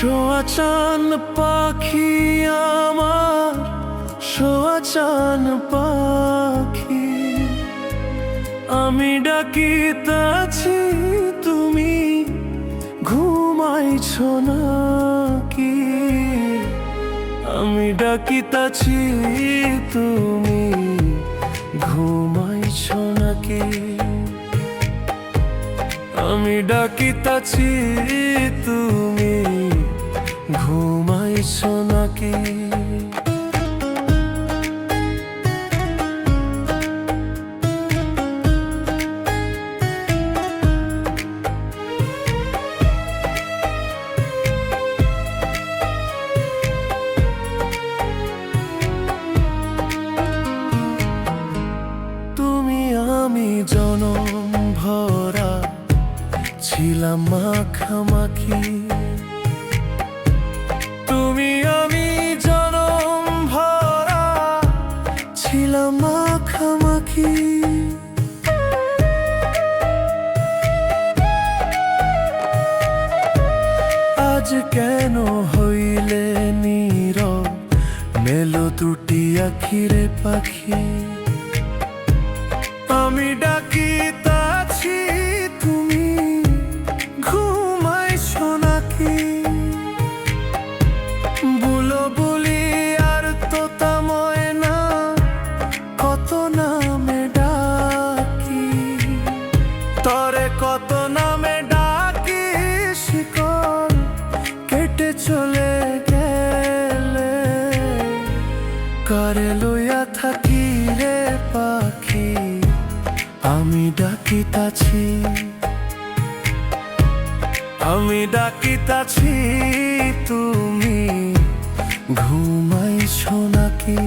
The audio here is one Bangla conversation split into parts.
সোয়া চান পাখি আমার, সোয়া চান পাখি, আমি ডাকিতাছি তুমি ঘুমাইছ নাকি? আমি ডাকিতাছি তুমি ঘুমাইছ নাকি? আমি ডাকিতাছি তুমি ঘুমাইছ নাকি? তুমি আমি জনম ভরা ছিলাম মাখামাখি, তুমি আমি জনম ভরা ছিলাম মাখামাখি। আজ কেন হইলে নীরব মেলো দুটি আখিরে পাখি? আমি ডাকিতাছি তুমি ঘুমাইছ নাকি? বুলবুলি আর তোতা ময়না কত নামে ডাকি, তরে কত নামে ডাকি, শিকল কেটে চলে গেলে কারে লইয়া থাকি রে পাখি? আমি ডাকিতাছি, আমি ডাকিতাছি তুমি ঘুমাইছ নাকি?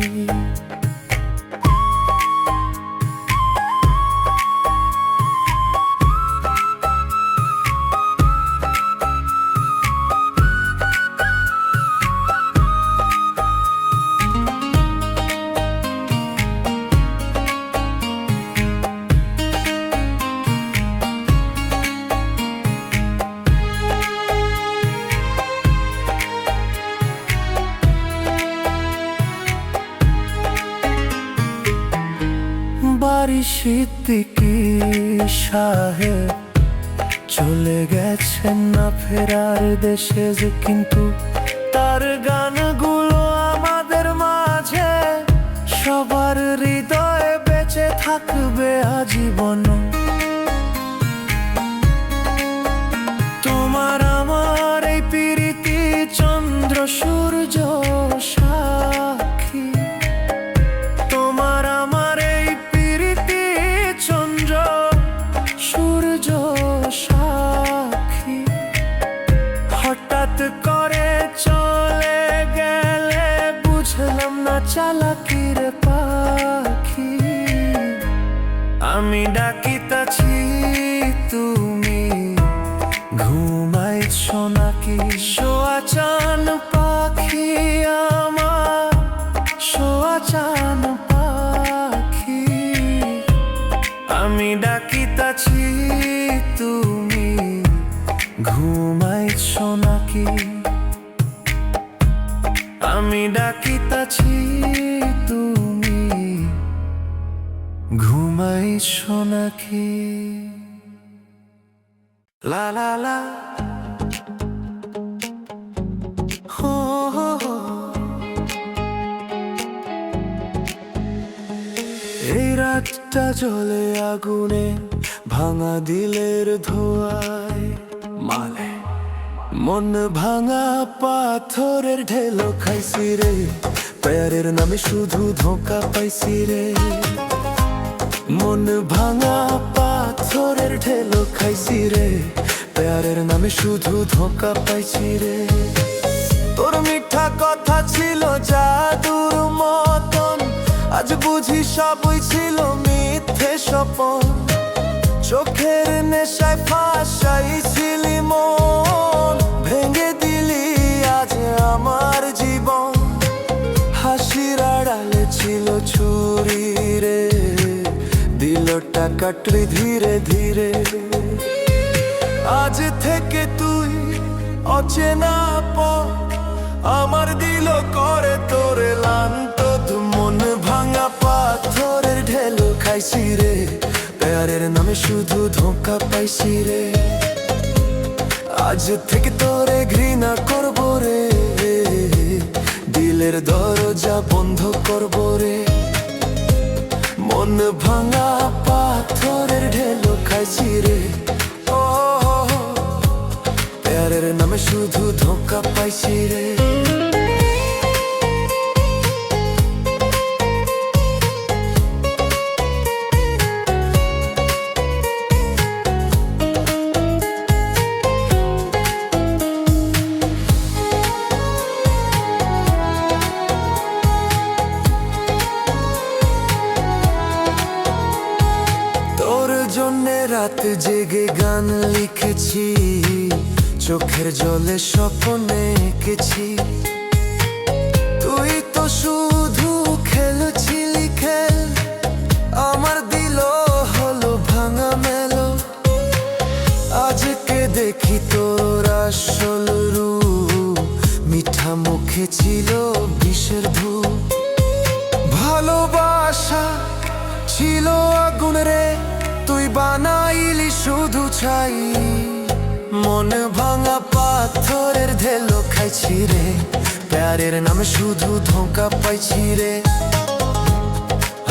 বাড়ি সিদ্দিকী সাহেব চলে গেছেন না ফেরার দেশে যে, কিন্তু তার গানগুলো আমাদের মাঝে সবার হৃদয়ে বেঁচে থাকবে আজীবন। তোমার আমার এই প্রীতি চন্দ্র সূর্য সাক্ষী, তোমার আমার এই প্রীতি চন্দ্র সূর্য সাক্ষী। হঠাৎ করে চলে গেলে বুঝলাম না চালাকির পাখি। আমি ডাকিতাছি তুমি ঘুমাইছ নাকি? সোয়া চান পাখি আমার, সোয়া চান পাখি, আমি ডাকিতাছি তুমি ঘুমাইছ নাকি? আমি ডাকিতাছি তুমি ঘুমাইছ নাকি? লা লা লা হো হো হো। এই রাতটা জ্বলে আগুনে ভাঙা দিলের ধোয়ায়, মালে মন ভাঙা পাথরের ঢেলো খাইছি রে, প্যারের নামে শুধু ধোঁকা পাইছি রে। মন ভাঙা পাথরের ঢেলো খাইছি রে, প্যারের নামে শুধু ধোঁকা পাইছি রে। তোর মিঠা কথা ছিল জাদুর মতন, আজ বুঝি সবই ছিল মিথ্যে স্বপন। চোখের নেশায় ফাঁসাইছিলি মন, ভেঙে দিলি আজ আমার জীবন। হাসির আড়ালে ছিল ছুরি রে, দিলটা কাটলি ধীরে ধীরে। আজ থেকে তুই অচেনা পথ আমার দিল করে তোরে লান্ত মন ভাঙা পাথরের ঢেলো খাইছি রে প্যারের নামে শুধু ধোঁকা পাইছি রে আজ থেকে তোরে ঘৃণা করব রে দিলের দরজা বন্ধ করব রে মন ভাঙা পাথরের ঢেলো খাইছি রে ও প্যারের নামে শুধু ধোঁকা পাইছি রে জন্যে রাত জেগে গান লিখেছি চোখের জলে স্বপ্ন এঁকেছি তুই তো শুধু খেলছিলি খেল আমার দিল হলো ভাঙা মেলো আজকে দেখি তোর আসল রূপ মিঠা মুখে ছিল বিষের ধূপ ভালোবাসা ছিল আগুন রে তুই বানাইলি শুধু ছাই মন ভাঙা পাথরের ঢেলো খাইছি রে প্যারের নামে শুধু ধোঁকা পাইছি রে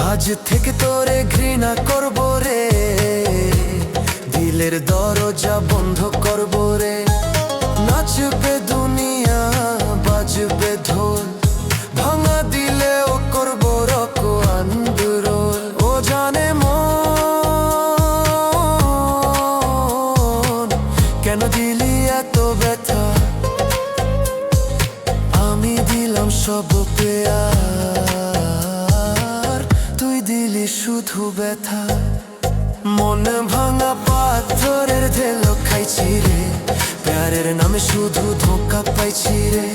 আজ থেকে তোরে ঘৃণা করব রে দিলের দরজা বন্ধ করব রে নাচবে দুনিয়া বাজবে ঢোল ভাঙা দিলেও করব রক আন্দোলন ও জানে কেন দিলি এত ব্যথা আমি দিলাম সব পেয়ার তুই দিলি শুধু ব্যথা মন ভাঙা পাথরের ঢেলো খাইছি রে প্যারের নামে শুধু ধোঁকা পাইছি রে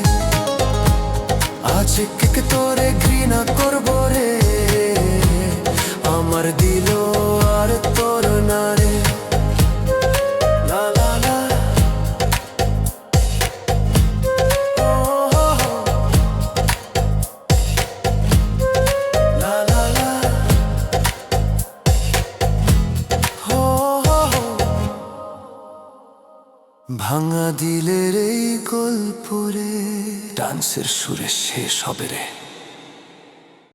আজ কে তোরে ঘৃণা করব রে আমার দিল আর তোর না রে ভাঙা দিলের এই গল্প রে ডান্সের সুরে শেষ হবে রে।